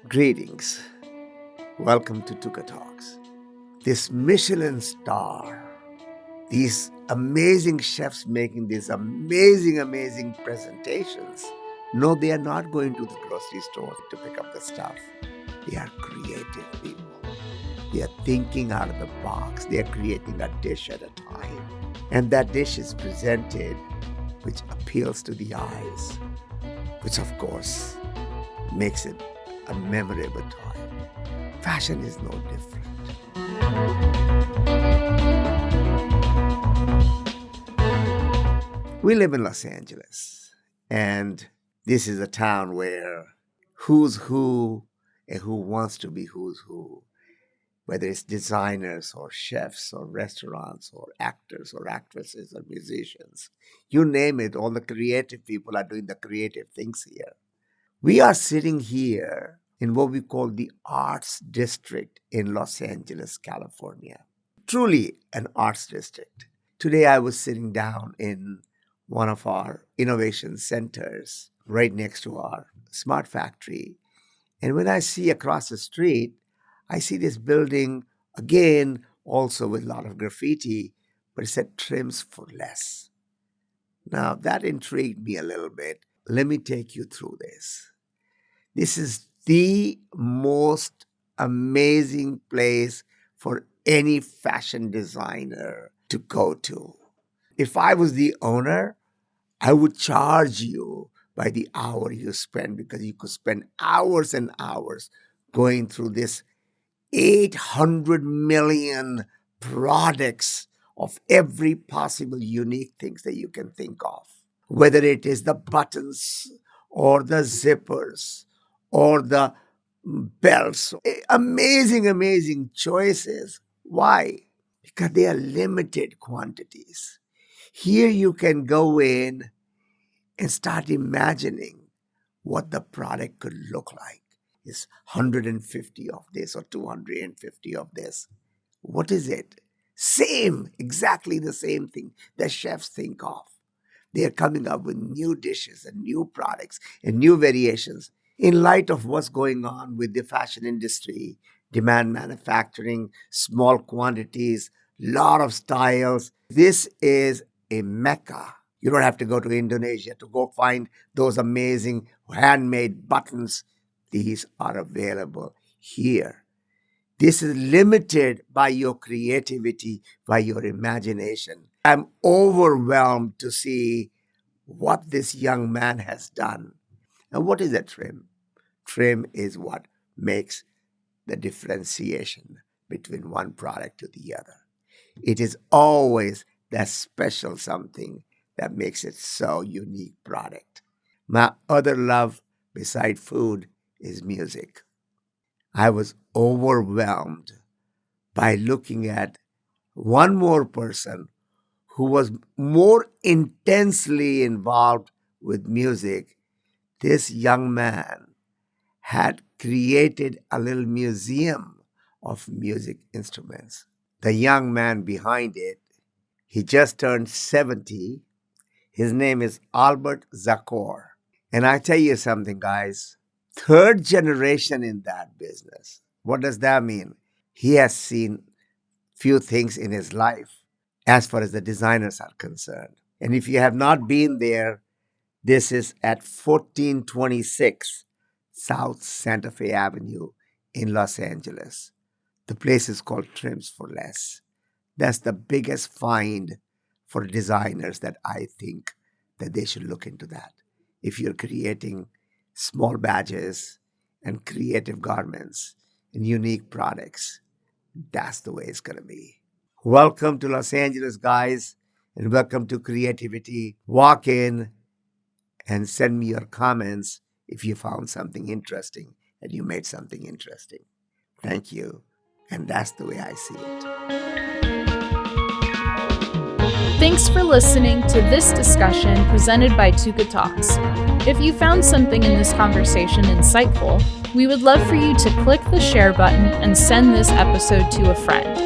Greetings. Welcome to Tukatalks. This Michelin star, these amazing chefs making these amazing presentations. No, they are not going to the grocery store to pick up the stuff. They are creative people. They are thinking out of the box. They are creating a dish at a time. And that dish is presented which appeals to the eyes, which of course makes it a memorable time. Fashion is no different. We live in Los Angeles, and this is a town where who's who and who wants to be who's who, whether it's designers or chefs or restaurants or actors or actresses or musicians. You name it, all the creative people are doing the creative things here. We are sitting here in what we call the Arts District in Los Angeles, California. Truly an arts district. Today I was sitting down in one of our innovation centers right next to our smart factory. And when I see across the street, I see this building, again, also with a lot of graffiti, but it said trims for less. Now that intrigued me a little bit. Let me take you through this. This is the most amazing place for any fashion designer to go to. If I was the owner, I would charge you by the hour you spend, because you could spend hours and hours going through this 800 million products of every possible unique things that you can think of. Whether it is the buttons or the zippers or the belts. Amazing choices. Why? Because they are limited quantities. Here you can go in and start imagining what the product could look like. It's 150 of this or 250 of this. What is it? Exactly the same thing that chefs think of. They are coming up with new dishes and new products and new variations. In light of what's going on with the fashion industry, demand manufacturing, small quantities, lot of styles, this is a mecca. You don't have to go to Indonesia to go find those amazing handmade buttons. These are available here. This is limited by your creativity, by your imagination. I'm overwhelmed to see what this young man has done. And what is a trim? Trim is what makes the differentiation between one product to the other. It is always that special something that makes it so unique product. My other love beside food is music. I was overwhelmed by looking at one more person who was more intensely involved with music. This young man had created a little museum of music instruments. The young man behind it, he just turned 70. His name is Albert Zakor. And I tell you something, guys, third generation in that business. What does that mean? He has seen few things in his life as far as the designers are concerned. And if you have not been there, this is at 1426 South Santa Fe Avenue in Los Angeles. The place is called Trims for Less. That's the biggest find for designers that I think that they should look into that. If you're creating small badges and creative garments and unique products, that's the way it's going to be. Welcome to Los Angeles, guys, and welcome to Creativity. Walk in and send me your comments if you found something interesting and you made something interesting. Thank you. And that's the way I see it. Thanks for listening to this discussion presented by Tukatalks. If you found something in this conversation insightful, we would love for you to click the share button and send this episode to a friend.